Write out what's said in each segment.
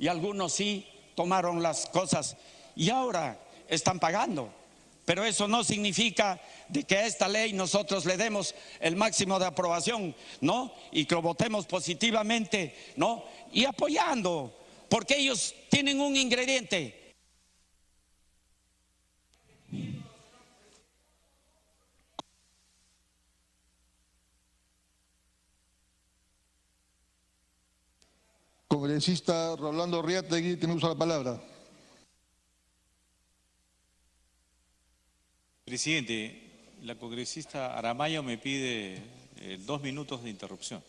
y algunos sí tomaron las cosas y ahora están pagando. Pero eso no significa de que a esta ley nosotros le demos el máximo de aprobación, ¿no? Y que lo votemos positivamente, ¿no? Y apoyando, porque ellos tienen un ingrediente. Congresista Rolando Riategui, tiene uso de la palabra. Presidente, la congresista Aramayo me pide 2 minutos de interrupción.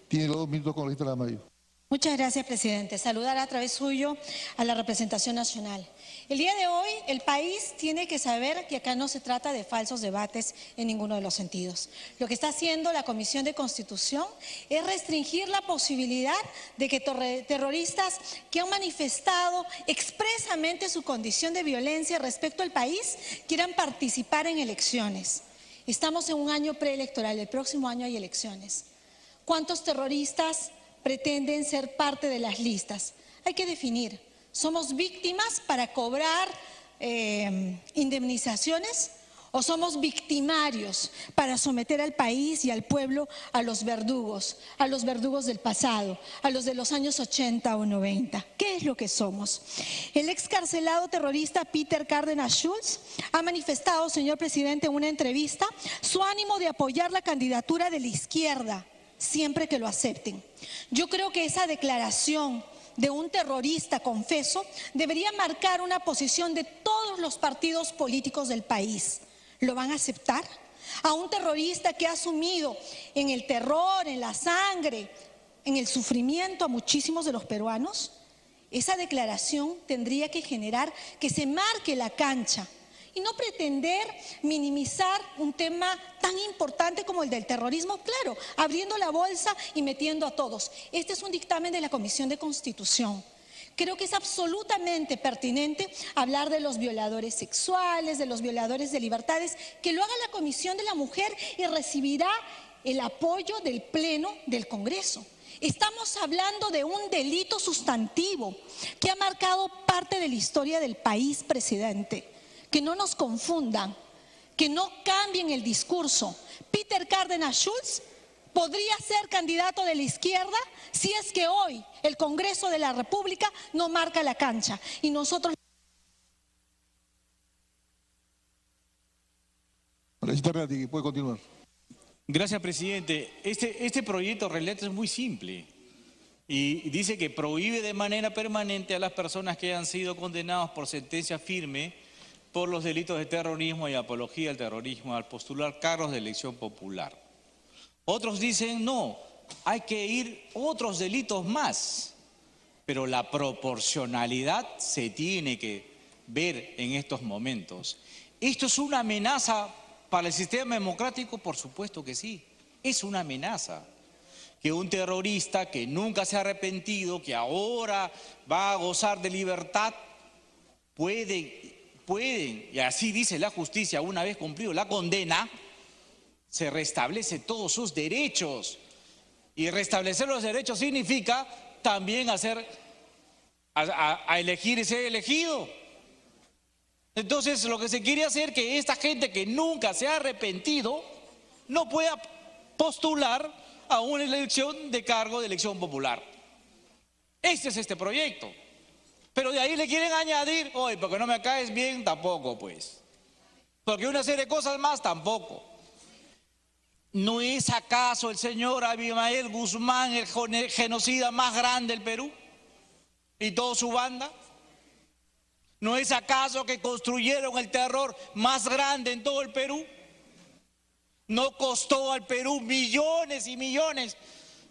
Tiene los 2 minutos, congresista Aramayo. Muchas gracias, presidente. Saludar a través suyo a la representación nacional. El día de hoy el país tiene que saber que acá no se trata de falsos debates en ninguno de los sentidos. Lo que está haciendo la Comisión de Constitución es restringir la posibilidad de que terroristas que han manifestado expresamente su condición de violencia respecto al país quieran participar en elecciones. Estamos en un año preelectoral, el próximo año hay elecciones. ¿Cuántos terroristas pretenden ser parte de las listas? Hay que definir, ¿somos víctimas para cobrar indemnizaciones o somos victimarios para someter al país y al pueblo a los verdugos del pasado, a los de los años 80 o 90? ¿Qué es lo que somos? El excarcelado terrorista Peter Cárdenas Schultz ha manifestado, señor presidente, en una entrevista su ánimo de apoyar la candidatura de la izquierda siempre que lo acepten. Yo creo que esa declaración de un terrorista confeso debería marcar una posición de todos los partidos políticos del país. ¿Lo van a aceptar? A un terrorista que ha sumido en el terror, en la sangre, en el sufrimiento a muchísimos de los peruanos. Esa declaración tendría que generar que se marque la cancha y no pretender minimizar un tema tan importante como el del terrorismo, claro, abriendo la bolsa y metiendo a todos. Este es un dictamen de la Comisión de Constitución. Creo que es absolutamente pertinente hablar de los violadores sexuales, de los violadores de libertades, que lo haga la Comisión de la Mujer y recibirá el apoyo del Pleno del Congreso. Estamos hablando de un delito sustantivo que ha marcado parte de la historia del país, presidente. Que no nos confundan, que no cambien el discurso. Peter Cárdenas Schultz podría ser candidato de la izquierda si es que hoy el Congreso de la República no marca la cancha y nosotros... Puede continuar. Gracias, presidente. Este proyecto realmente es muy simple y dice que prohíbe de manera permanente a las personas que hayan sido condenados por sentencia firme por los delitos de terrorismo y apología al terrorismo al postular cargos de elección popular. Otros dicen no, hay que ir otros delitos más, pero la proporcionalidad se tiene que ver en estos momentos. ¿Esto es una amenaza para el sistema democrático? Por supuesto que sí, es una amenaza. Que un terrorista que nunca se ha arrepentido, que ahora va a gozar de libertad, pueden, y así dice la justicia, una vez cumplido la condena, se restablece todos sus derechos. Y restablecer los derechos significa también a elegir y ser elegido. Entonces lo que se quiere hacer es que esta gente que nunca se ha arrepentido no pueda postular a una elección de cargo de elección popular. Este es este proyecto. Pero de ahí le quieren añadir, oye, porque no me caes bien, tampoco, pues. Porque una serie de cosas más, tampoco. ¿No es acaso el señor Abimael Guzmán el genocida más grande del Perú? ¿Y toda su banda? ¿No es acaso que construyeron el terror más grande en todo el Perú? ¿No costó al Perú millones y millones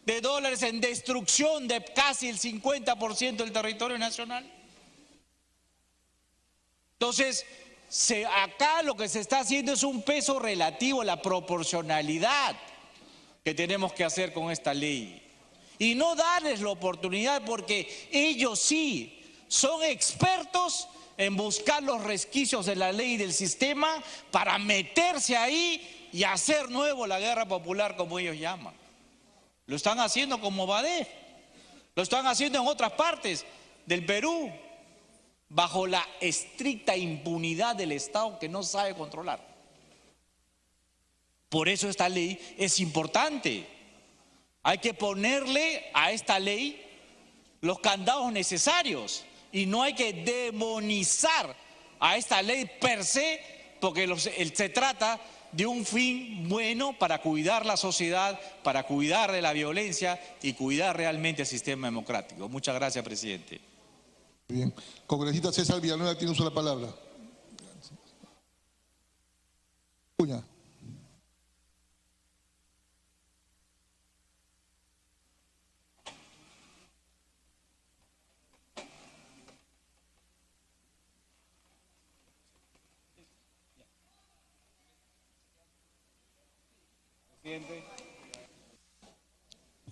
de dólares en destrucción de casi el 50% del territorio nacional? Entonces, acá lo que se está haciendo es un peso relativo a la proporcionalidad que tenemos que hacer con esta ley. Y no darles la oportunidad porque ellos sí son expertos en buscar los resquicios de la ley y del sistema para meterse ahí y hacer nuevo la guerra popular como ellos llaman. Lo están haciendo con Movadef, lo están haciendo en otras partes. del Perú bajo la estricta impunidad del Estado que no sabe controlar. Por eso esta ley es importante. Hay que ponerle a esta ley los candados necesarios y no hay que demonizar a esta ley per se, porque se trata de un fin bueno para cuidar la sociedad, para cuidar de la violencia y cuidar realmente el sistema democrático. Muchas gracias, presidente. Bien. Congresista César Villanueva tiene uso de la palabra. Cuña.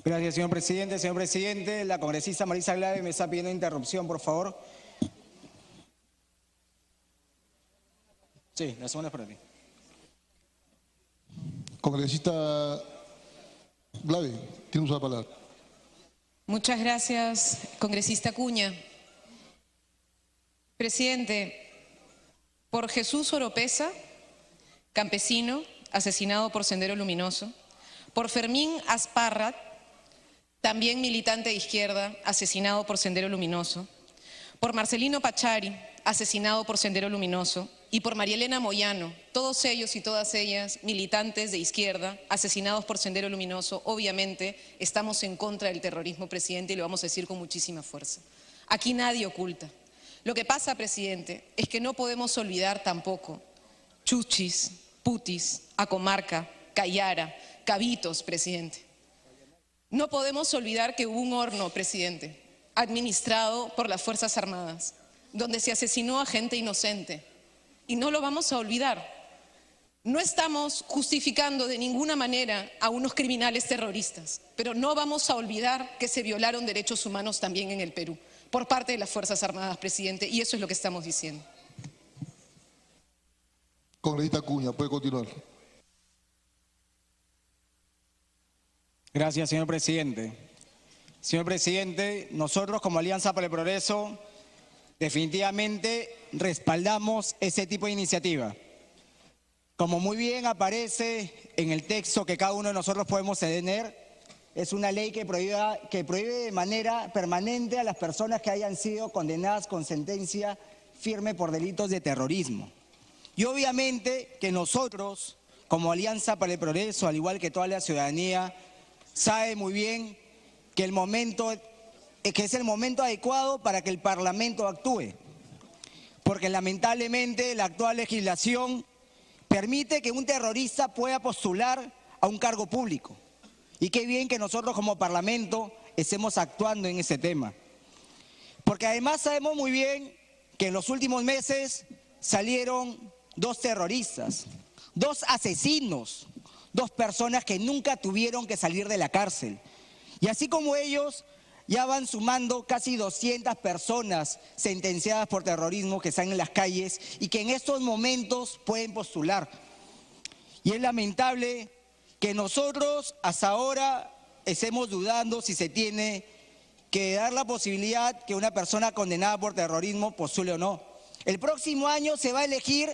Gracias, señor presidente. Señor presidente, la congresista Marisa Glave me está pidiendo interrupción, por favor. Sí, la segunda es para ti. Congresista Glave tiene uso de la palabra. Muchas gracias, congresista Cuña. Presidente, por Jesús Oropesa, campesino, asesinado por Sendero Luminoso; por Fermín Azparrat, también militante de izquierda, asesinado por Sendero Luminoso; por Marcelino Pachari, asesinado por Sendero Luminoso; y por María Elena Moyano, todos ellos y todas ellas militantes de izquierda, asesinados por Sendero Luminoso. Obviamente estamos en contra del terrorismo, presidente, y lo vamos a decir con muchísima fuerza. Aquí nadie oculta. Lo que pasa, presidente, es que no podemos olvidar tampoco Chuchis, Putis, Acomarca, Cayara, Cabitos, presidente. No podemos olvidar que hubo un horno, presidente, administrado por las Fuerzas Armadas, donde se asesinó a gente inocente. Y no lo vamos a olvidar. No estamos justificando de ninguna manera a unos criminales terroristas, pero no vamos a olvidar que se violaron derechos humanos también en el Perú, por parte de las Fuerzas Armadas, presidente, y eso es lo que estamos diciendo. Congresista Cuña, puede continuar. Gracias, señor presidente. Señor presidente, nosotros como Alianza para el Progreso definitivamente respaldamos ese tipo de iniciativa. Como muy bien aparece en el texto que cada uno de nosotros podemos tener, es una ley que prohíbe de manera permanente a las personas que hayan sido condenadas con sentencia firme por delitos de terrorismo. Y obviamente que nosotros, como Alianza para el Progreso, al igual que toda la ciudadanía, sabe muy bien que es el momento adecuado para que el Parlamento actúe, porque lamentablemente la actual legislación permite que un terrorista pueda postular a un cargo público. Y qué bien que nosotros como Parlamento estemos actuando en ese tema. Porque además sabemos muy bien que en los últimos meses salieron 2 terroristas, 2 asesinos, 2 personas que nunca tuvieron que salir de la cárcel. Y así como ellos, ya van sumando casi 200 personas sentenciadas por terrorismo que están en las calles y que en estos momentos pueden postular. Y es lamentable que nosotros hasta ahora estemos dudando si se tiene que dar la posibilidad que una persona condenada por terrorismo postule o no. El próximo año se va a elegir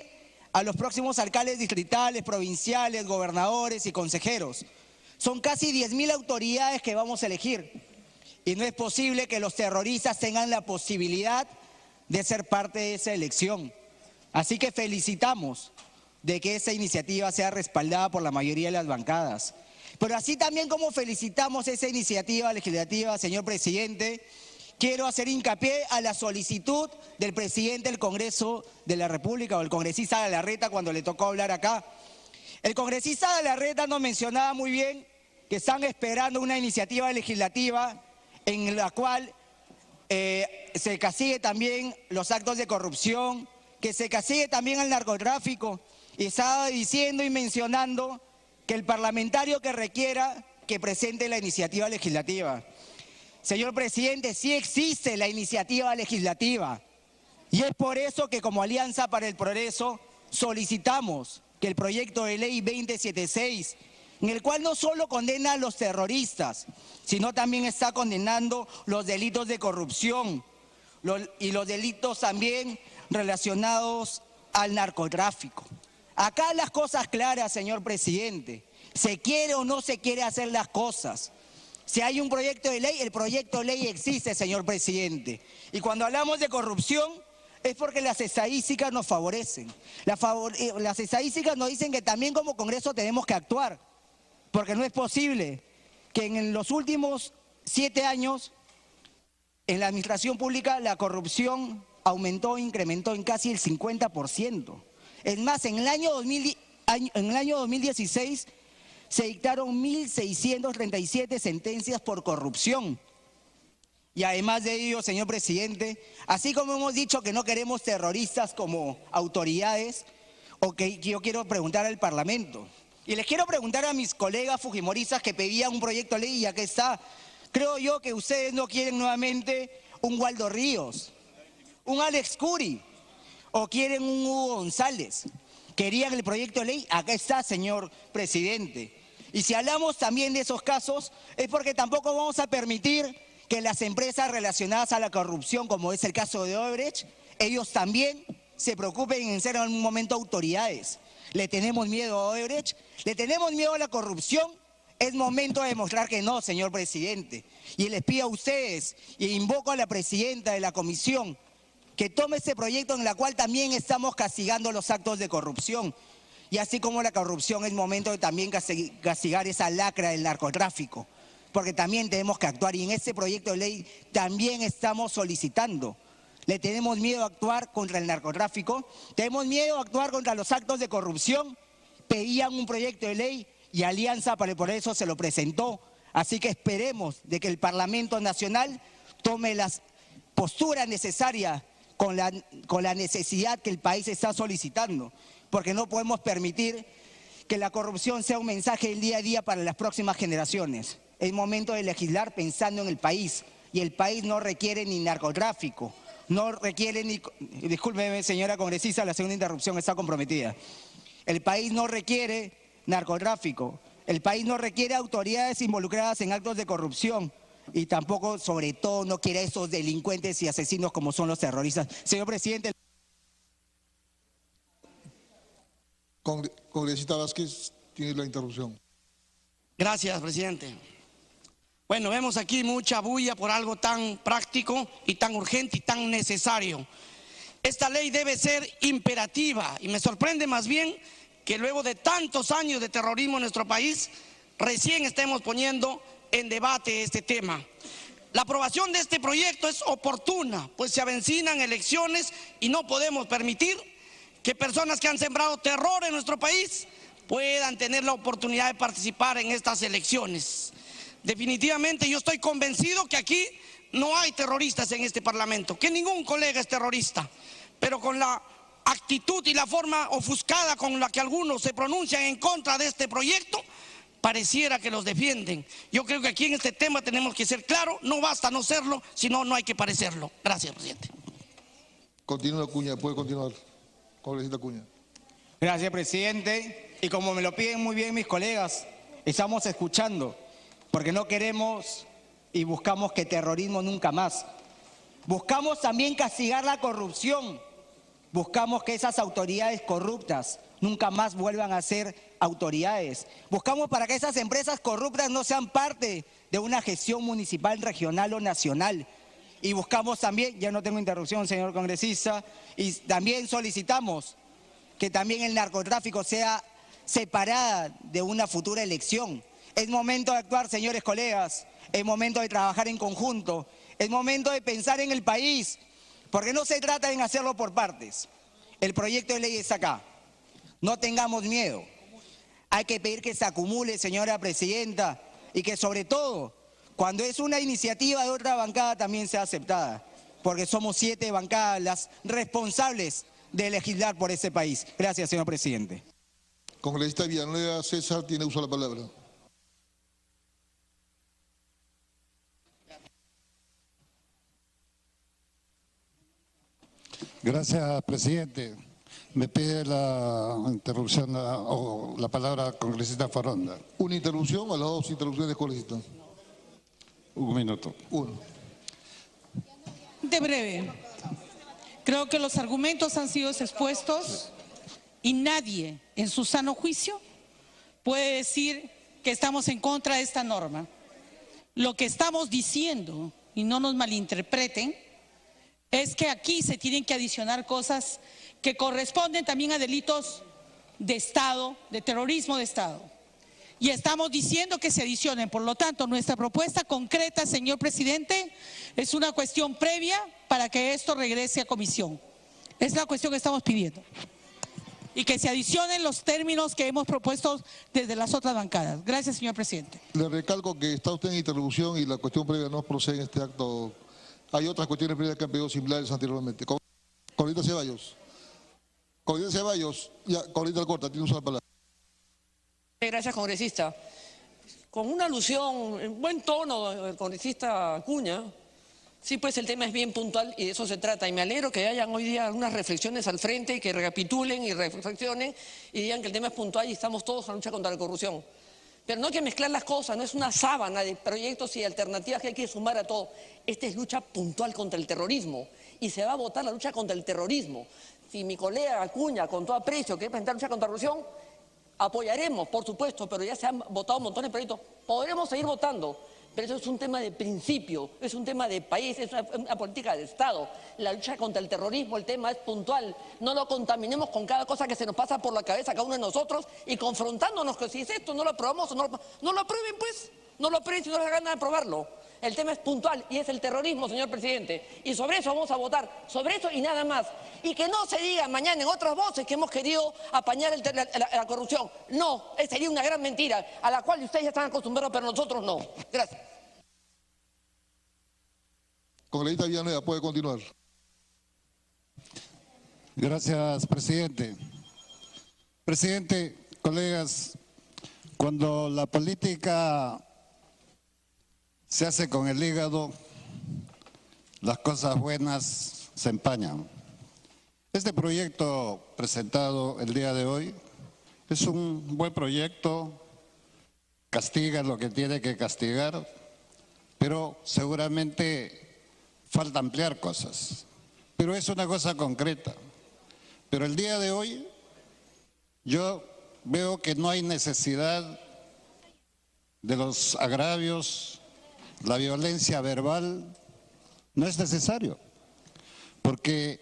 a los próximos alcaldes distritales, provinciales, gobernadores y consejeros. Son casi 10.000 autoridades que vamos a elegir. Y no es posible que los terroristas tengan la posibilidad de ser parte de esa elección. Así que felicitamos de que esa iniciativa sea respaldada por la mayoría de las bancadas. Pero así también como felicitamos esa iniciativa legislativa, señor presidente, quiero hacer hincapié a la solicitud del presidente del Congreso de la República, o el congresista Galarreta, cuando le tocó hablar acá. El congresista Galarreta nos mencionaba muy bien que están esperando una iniciativa legislativa en la cual se castigue también los actos de corrupción, que se castigue también al narcotráfico. Y estaba diciendo y mencionando que el parlamentario que requiera que presente la iniciativa legislativa. Señor presidente, sí existe la iniciativa legislativa y es por eso que como Alianza para el Progreso solicitamos que el proyecto de ley 2076, en el cual no solo condena a los terroristas, sino también está condenando los delitos de corrupción, y los delitos también relacionados al narcotráfico. Acá las cosas claras, señor presidente. ¿Se quiere o no se quiere hacer las cosas? Si hay un proyecto de ley, el proyecto de ley existe, señor presidente. Y cuando hablamos de corrupción, es porque las estadísticas nos favorecen. Las estadísticas nos dicen que también como Congreso tenemos que actuar, porque no es posible que en los últimos 7 años, en la administración pública, la corrupción aumentó, incrementó en casi el 50%. Es más, en el año 2016 se dictaron 1.637 sentencias por corrupción. Y además de ello, señor presidente, así como hemos dicho que no queremos terroristas como autoridades, yo quiero preguntar al Parlamento. Y les quiero preguntar a mis colegas fujimoristas que pedían un proyecto de ley y aquí está. Creo yo que ustedes no quieren nuevamente un Waldo Ríos, un Alex Curi, o quieren un Hugo González. Querían el proyecto de ley, acá está, señor presidente. Y si hablamos también de esos casos, es porque tampoco vamos a permitir que las empresas relacionadas a la corrupción, como es el caso de Odebrecht, ellos también se preocupen en ser en un momento autoridades. ¿Le tenemos miedo a Odebrecht? ¿Le tenemos miedo a la corrupción? Es momento de demostrar que no, señor presidente. Y les pido a ustedes, y invoco a la presidenta de la comisión, que tome este proyecto en el cual también estamos castigando los actos de corrupción. Y así como la corrupción, es momento de también castigar esa lacra del narcotráfico, porque también tenemos que actuar. Y en este proyecto de ley también estamos solicitando. ¿Le tenemos miedo a actuar contra el narcotráfico? ¿Tenemos miedo a actuar contra los actos de corrupción? Pedían un proyecto de ley y Alianza para el Progreso se lo presentó. Así que esperemos de que el Parlamento Nacional tome las posturas necesarias con la necesidad que el país está solicitando, porque no podemos permitir que la corrupción sea un mensaje del día a día para las próximas generaciones. Es momento de legislar pensando en el país, y el país no requiere ni narcotráfico, no requiere ni... Discúlpeme, señora congresista, la segunda interrupción está comprometida. El país no requiere narcotráfico, el país no requiere autoridades involucradas en actos de corrupción y tampoco, sobre todo, no quiere esos delincuentes y asesinos como son los terroristas. Señor presidente. Congresista Vázquez, tiene la interrupción. Gracias, presidente. Bueno, vemos aquí mucha bulla por algo tan práctico y tan urgente y tan necesario. Esta ley debe ser imperativa y me sorprende más bien que luego de tantos años de terrorismo en nuestro país, recién estemos poniendo en debate este tema. La aprobación de este proyecto es oportuna, pues se avecinan elecciones y no podemos permitir que personas que han sembrado terror en nuestro país puedan tener la oportunidad de participar en estas elecciones. Definitivamente yo estoy convencido que aquí no hay terroristas en este Parlamento, que ningún colega es terrorista, pero con la actitud y la forma ofuscada con la que algunos se pronuncian en contra de este proyecto, pareciera que los defienden. Yo creo que aquí en este tema tenemos que ser claros, no basta no serlo, sino no hay que parecerlo. Gracias, presidente. Continúa, Acuña, puede continuar. Congresista Acuña. Gracias, presidente. Y como me lo piden muy bien mis colegas, estamos escuchando, porque no queremos y buscamos que terrorismo nunca más. Buscamos también castigar la corrupción. Buscamos que esas autoridades corruptas nunca más vuelvan a ser autoridades. Buscamos para que esas empresas corruptas no sean parte de una gestión municipal, regional o nacional. Y buscamos también, ya no tengo interrupción, señor congresista, y también solicitamos que también el narcotráfico sea separada de una futura elección. Es momento de actuar, señores colegas, es momento de trabajar en conjunto, es momento de pensar en el país, porque no se trata de hacerlo por partes. El proyecto de ley está acá. No tengamos miedo. Hay que pedir que se acumule, señora presidenta, y que sobre todo, cuando es una iniciativa de otra bancada, también sea aceptada, porque somos 7 bancadas las responsables de legislar por ese país. Gracias, señor presidente. Congresista Villanueva César tiene uso de la palabra. Gracias, presidente. Me pide la interrupción o la palabra congresista Foronda. Una interrupción a las 2 interrupciones, congresista. Un minuto. Uno. bastante breve. Creo que los argumentos han sido expuestos y nadie en su sano juicio puede decir que estamos en contra de esta norma. Lo que estamos diciendo, y no nos malinterpreten, es que aquí se tienen que adicionar cosas que corresponden también a delitos de Estado, de terrorismo de Estado. Y estamos diciendo que se adicionen. Por lo tanto, nuestra propuesta concreta, señor presidente, es una cuestión previa para que esto regrese a comisión. Es la cuestión que estamos pidiendo. Y que se adicionen los términos que hemos propuesto desde las otras bancadas. Gracias, señor presidente. Le recalco que está usted en interrupción y la cuestión previa no procede en este acto. Hay otras cuestiones previas que han pedido similares anteriormente. Corita Ceballos. Corita Ceballos. Ya, Corita Alcorta, tiene usted la palabra. Gracias, congresista. Con una alusión, en buen tono, el congresista Acuña, sí, pues el tema es bien puntual y de eso se trata. Y me alegro que hayan hoy día algunas reflexiones al frente y que recapitulen y reflexionen y digan que el tema es puntual y estamos todos en la lucha contra la corrupción. Pero no hay que mezclar las cosas, no es una sábana de proyectos y alternativas que hay que sumar a todo. Esta es lucha puntual contra el terrorismo y se va a votar la lucha contra el terrorismo. Si mi colega Acuña, con todo aprecio, quiere presentar lucha contra la corrupción, apoyaremos, por supuesto, pero ya se han votado un montón de proyectos. Podremos seguir votando, pero eso es un tema de principio, es un tema de país, es una política de Estado. La lucha contra el terrorismo, el tema es puntual. No lo contaminemos con cada cosa que se nos pasa por la cabeza a cada uno de nosotros y confrontándonos que si es esto, no lo aprobamos o no lo aprueben, pues. No lo aprueben si no les da ganas de aprobarlo. El tema es puntual y es el terrorismo, señor presidente. Y sobre eso vamos a votar, sobre eso y nada más. Y que no se diga mañana en otras voces que hemos querido apañar la corrupción. No, sería una gran mentira a la cual ustedes ya están acostumbrados, pero nosotros no. Gracias. Congresista Villanueva, puede continuar. Gracias, presidente. Presidente, colegas, cuando la política se hace con el hígado, las cosas buenas se empañan. Este proyecto presentado el día de hoy es un buen proyecto, castiga lo que tiene que castigar, pero seguramente falta ampliar cosas. Pero es una cosa concreta. Pero el día de hoy yo veo que no hay necesidad de los agravios, la violencia verbal, no es necesario, porque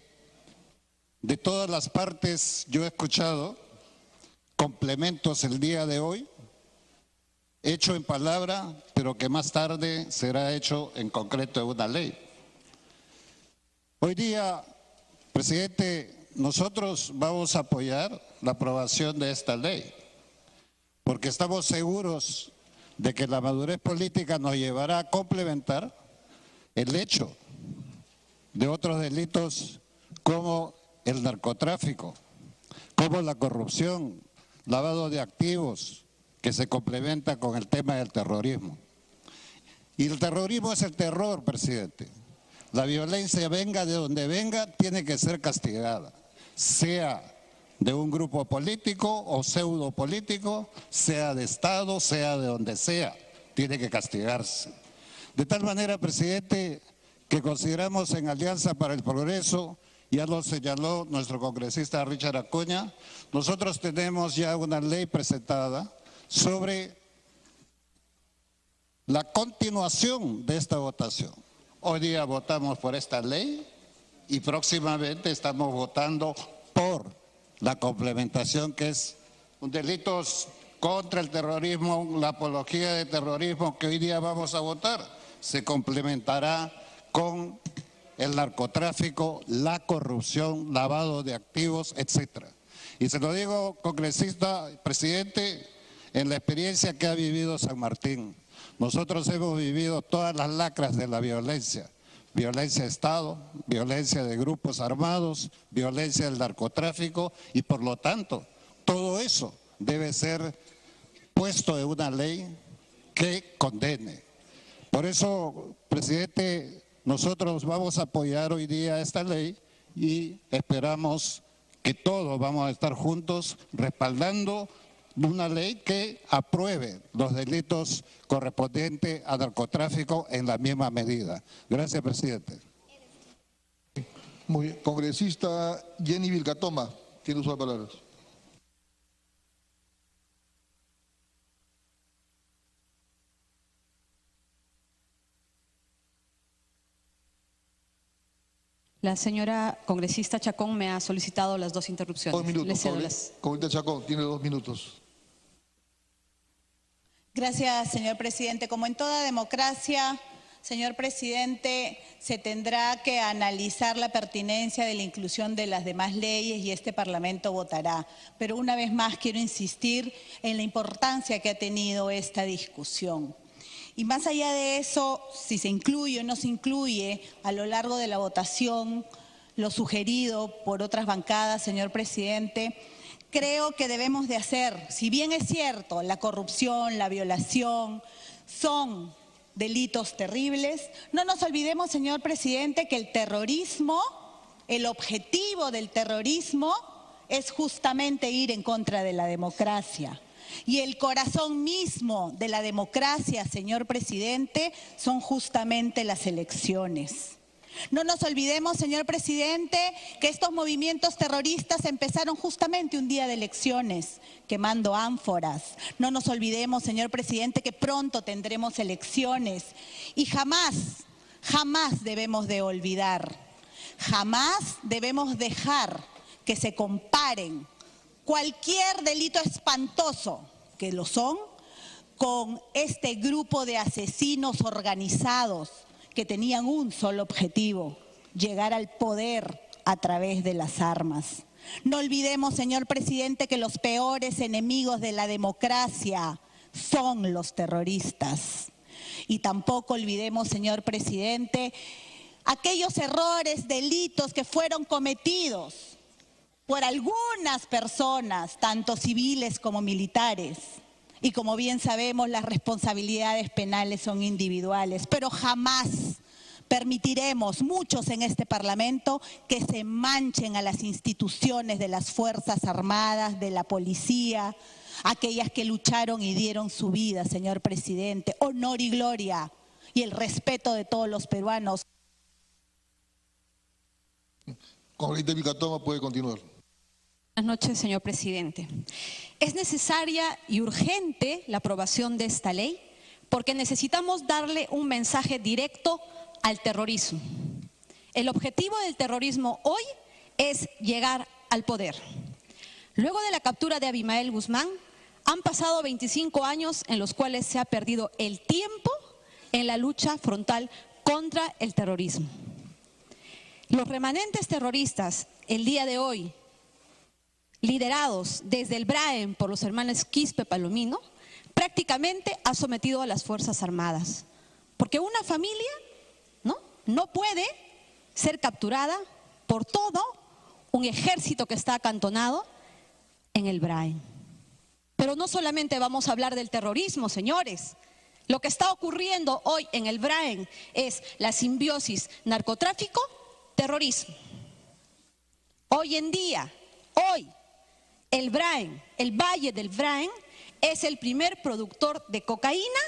de todas las partes yo he escuchado complementos el día de hoy, hecho en palabra, pero que más tarde será hecho en concreto en una ley. Hoy día, presidente, nosotros vamos a apoyar la aprobación de esta ley, porque estamos seguros de que la madurez política nos llevará a complementar el hecho de otros delitos como el narcotráfico, como la corrupción, lavado de activos, que se complementa con el tema del terrorismo. Y el terrorismo es el terror, presidente. La violencia, venga de donde venga, tiene que ser castigada, sea de un grupo político o pseudo político, sea de Estado, sea de donde sea, tiene que castigarse. De tal manera, presidente, que consideramos en Alianza para el Progreso, ya lo señaló nuestro congresista Richard Acuña, nosotros tenemos ya una ley presentada sobre la continuación de esta votación. Hoy día votamos por esta ley y próximamente estamos votando por la complementación, que es un delitos contra el terrorismo, la apología de terrorismo que hoy día vamos a votar, se complementará con el narcotráfico, la corrupción, lavado de activos, etcétera. Y se lo digo, congresista, presidente, en la experiencia que ha vivido San Martín. Nosotros hemos vivido todas las lacras de la violencia. Violencia de Estado, violencia de grupos armados, violencia del narcotráfico y por lo tanto todo eso debe ser puesto en una ley que condene. Por eso, presidente, nosotros vamos a apoyar hoy día esta ley y esperamos que todos vamos a estar juntos respaldando una ley que apruebe los delitos correspondientes a narcotráfico en la misma medida. Gracias, presidente. Muy bien. Congresista Jenny Vilcatoma, tiene uso de palabras. La señora congresista Chacón me ha solicitado las dos interrupciones. 2 minutos. Le cedo las... Congresista Chacón, tiene 2 minutos. Gracias, señor presidente. Como en toda democracia, señor presidente, se tendrá que analizar la pertinencia de la inclusión de las demás leyes y este Parlamento votará. Pero una vez más quiero insistir en la importancia que ha tenido esta discusión. Y más allá de eso, si se incluye o no se incluye a lo largo de la votación lo sugerido por otras bancadas, señor presidente, creo que debemos de hacer, si bien es cierto, la corrupción, la violación son delitos terribles, no nos olvidemos, señor presidente, que el terrorismo, el objetivo del terrorismo es justamente ir en contra de la democracia. Y el corazón mismo de la democracia, señor presidente, son justamente las elecciones. No nos olvidemos, señor presidente, que estos movimientos terroristas empezaron justamente un día de elecciones, quemando ánforas. No nos olvidemos, señor presidente, que pronto tendremos elecciones. Y jamás debemos de olvidar, jamás debemos dejar que se comparen cualquier delito espantoso, que lo son, con este grupo de asesinos organizados que tenían un solo objetivo: llegar al poder a través de las armas. No olvidemos, señor presidente, que los peores enemigos de la democracia son los terroristas. Y tampoco olvidemos, señor presidente, aquellos errores, delitos que fueron cometidos por algunas personas, tanto civiles como militares. Y como bien sabemos, las responsabilidades penales son individuales, pero jamás permitiremos, muchos en este Parlamento, que se manchen a las instituciones de las Fuerzas Armadas, de la policía, aquellas que lucharon y dieron su vida, señor presidente. Honor y gloria y el respeto de todos los peruanos. Congresista Vilcatoma, puede continuar. Buenas noches, señor presidente. Es necesaria y urgente la aprobación de esta ley porque necesitamos darle un mensaje directo al terrorismo. El objetivo del terrorismo hoy es llegar al poder. Luego de la captura de Abimael Guzmán, han pasado 25 años en los cuales se ha perdido el tiempo en la lucha frontal contra el terrorismo. Los remanentes terroristas, el día de hoy, liderados desde el BRAEM por los hermanos Quispe Palomino, prácticamente ha sometido a las Fuerzas Armadas. Porque una familia no puede ser capturada por todo un ejército que está acantonado en el BRAEM. Pero no solamente vamos a hablar del terrorismo, señores. Lo que está ocurriendo hoy en el BRAEM es la simbiosis narcotráfico-terrorismo. Hoy en día, el BRAEM, el Valle del BRAEM, es el primer productor de cocaína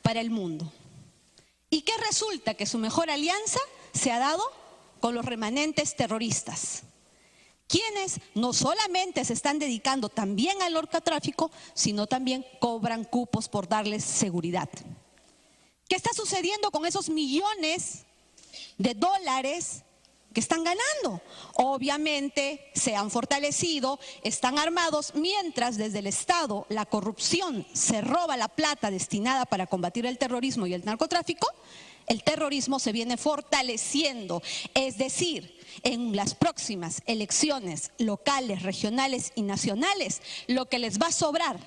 para el mundo. ¿Y qué resulta? Que su mejor alianza se ha dado con los remanentes terroristas, quienes no solamente se están dedicando también al narcotráfico, sino también cobran cupos por darles seguridad. ¿Qué está sucediendo con esos millones de dólares que están ganando? Obviamente se han fortalecido, están armados, mientras desde el Estado la corrupción se roba la plata destinada para combatir el terrorismo y el narcotráfico. El terrorismo se viene fortaleciendo, es decir, en las próximas elecciones locales, regionales y nacionales, lo que les va a sobrar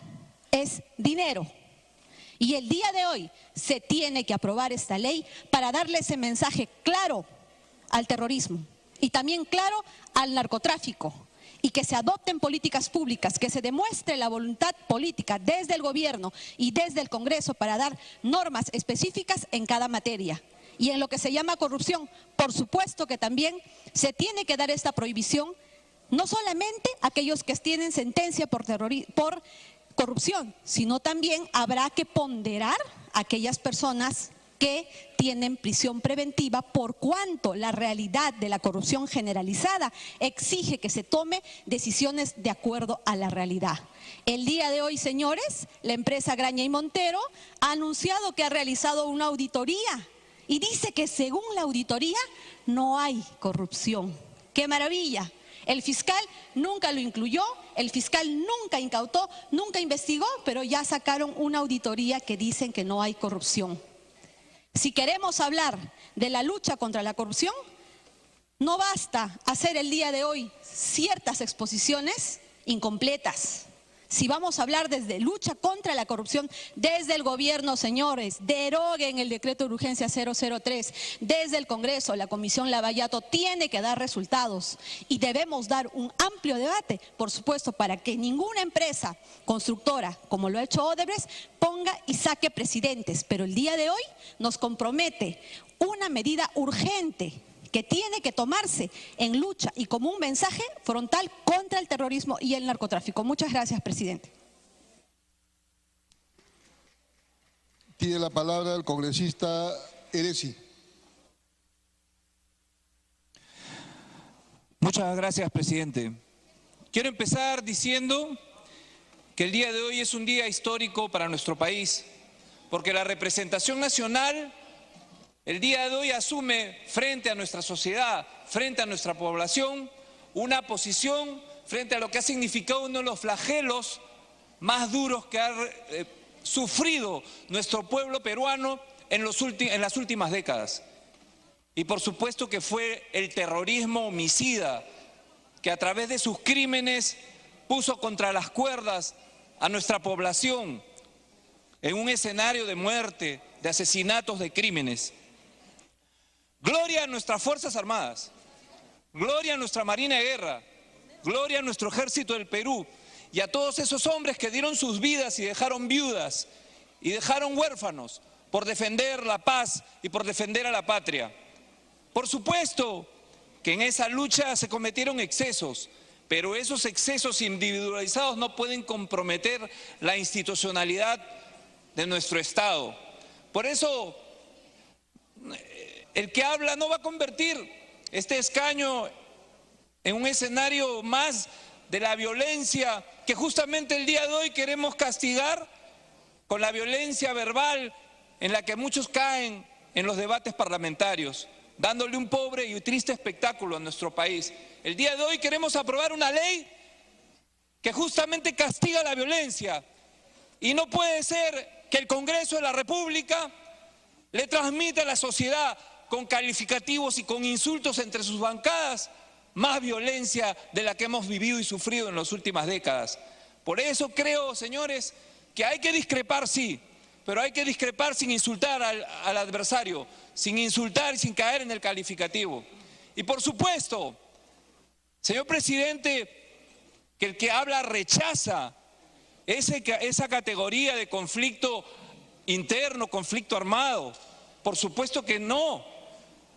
es dinero. Y el día de hoy se tiene que aprobar esta ley para darle ese mensaje claro al terrorismo y también claro al narcotráfico, y que se adopten políticas públicas, que se demuestre la voluntad política desde el gobierno y desde el Congreso para dar normas específicas en cada materia. Y en lo que se llama corrupción, por supuesto que también se tiene que dar esta prohibición, no solamente a aquellos que tienen sentencia por corrupción, sino también habrá que ponderar a aquellas personas que tienen prisión preventiva por cuanto la realidad de la corrupción generalizada exige que se tome decisiones de acuerdo a la realidad. El día de hoy, señores, la empresa Graña y Montero ha anunciado que ha realizado una auditoría y dice que según la auditoría no hay corrupción. ¡Qué maravilla! El fiscal nunca lo incluyó, el fiscal nunca incautó, nunca investigó, pero ya sacaron una auditoría que dicen que no hay corrupción. Si queremos hablar de la lucha contra la corrupción, no basta hacer el día de hoy ciertas exposiciones incompletas. Si vamos a hablar desde lucha contra la corrupción, desde el gobierno, señores, deroguen el decreto de urgencia 003, desde el Congreso, la Comisión Lavallato tiene que dar resultados y debemos dar un amplio debate, por supuesto, para que ninguna empresa constructora, como lo ha hecho Odebrecht, ponga y saque presidentes. Pero el día de hoy nos compromete una medida urgente que tiene que tomarse en lucha y como un mensaje frontal contra el terrorismo y el narcotráfico. Muchas gracias, presidente. Tiene la palabra el congresista Eresi. Muchas gracias, presidente. Quiero empezar diciendo que el día de hoy es un día histórico para nuestro país, porque la representación nacional el día de hoy asume frente a nuestra sociedad, frente a nuestra población, una posición frente a lo que ha significado uno de los flagelos más duros que ha sufrido nuestro pueblo peruano en las últimas décadas. Y por supuesto que fue el terrorismo homicida que a través de sus crímenes puso contra las cuerdas a nuestra población en un escenario de muerte, de asesinatos, de crímenes. Gloria a nuestras Fuerzas Armadas, gloria a nuestra Marina de Guerra, gloria a nuestro Ejército del Perú y a todos esos hombres que dieron sus vidas y dejaron viudas y dejaron huérfanos por defender la paz y por defender a la patria. Por supuesto que en esa lucha se cometieron excesos, pero esos excesos individualizados no pueden comprometer la institucionalidad de nuestro Estado. Por eso, el que habla no va a convertir este escaño en un escenario más de la violencia que justamente el día de hoy queremos castigar con la violencia verbal en la que muchos caen en los debates parlamentarios, dándole un pobre y triste espectáculo a nuestro país. El día de hoy queremos aprobar una ley que justamente castiga la violencia y no puede ser que el Congreso de la República le transmita a la sociedad con calificativos y con insultos entre sus bancadas, más violencia de la que hemos vivido y sufrido en las últimas décadas. Por eso creo, señores, que hay que discrepar, sí, pero hay que discrepar sin insultar al adversario, sin insultar y sin caer en el calificativo. Y por supuesto, señor presidente, que el que habla rechaza esa categoría de conflicto interno, conflicto armado. Por supuesto que no.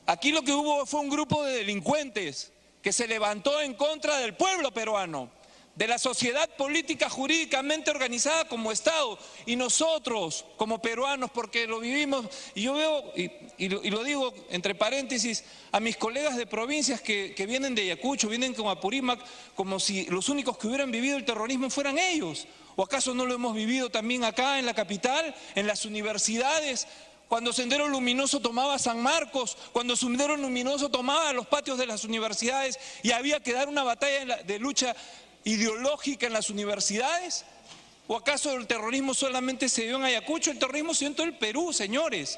Aquí lo que hubo fue un grupo de delincuentes que se levantó en contra del pueblo peruano, de la sociedad política jurídicamente organizada como Estado, y nosotros como peruanos, porque lo vivimos, y yo veo, y lo digo entre paréntesis, a mis colegas de provincias que vienen de Ayacucho, vienen como Apurímac, como si los únicos que hubieran vivido el terrorismo fueran ellos. ¿O acaso no lo hemos vivido también acá en la capital, en las universidades? Cuando Sendero Luminoso tomaba San Marcos, cuando Sendero Luminoso tomaba los patios de las universidades y había que dar una batalla de lucha ideológica en las universidades. ¿O acaso el terrorismo solamente se dio en Ayacucho? El terrorismo se dio en todo el Perú, señores.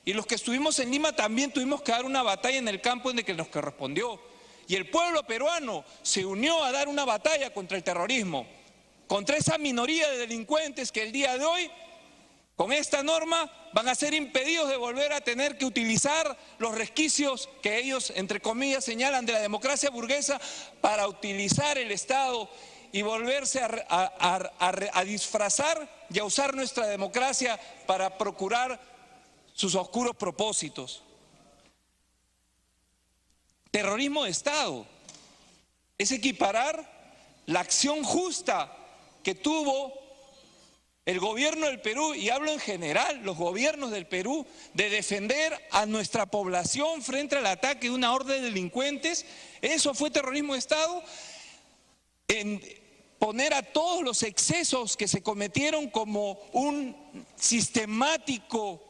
Y los que estuvimos en Lima también tuvimos que dar una batalla en el campo en el que nos correspondió. Y el pueblo peruano se unió a dar una batalla contra el terrorismo, contra esa minoría de delincuentes que el día de hoy, con esta norma, van a ser impedidos de volver a tener que utilizar los resquicios que ellos, entre comillas, señalan de la democracia burguesa para utilizar el Estado y volverse a disfrazar y a usar nuestra democracia para procurar sus oscuros propósitos. Terrorismo de Estado es equiparar la acción justa que tuvo el gobierno del Perú, y hablo en general, los gobiernos del Perú, de defender a nuestra población frente al ataque de una horda de delincuentes, eso fue terrorismo de Estado. En poner a todos los excesos que se cometieron como un sistemático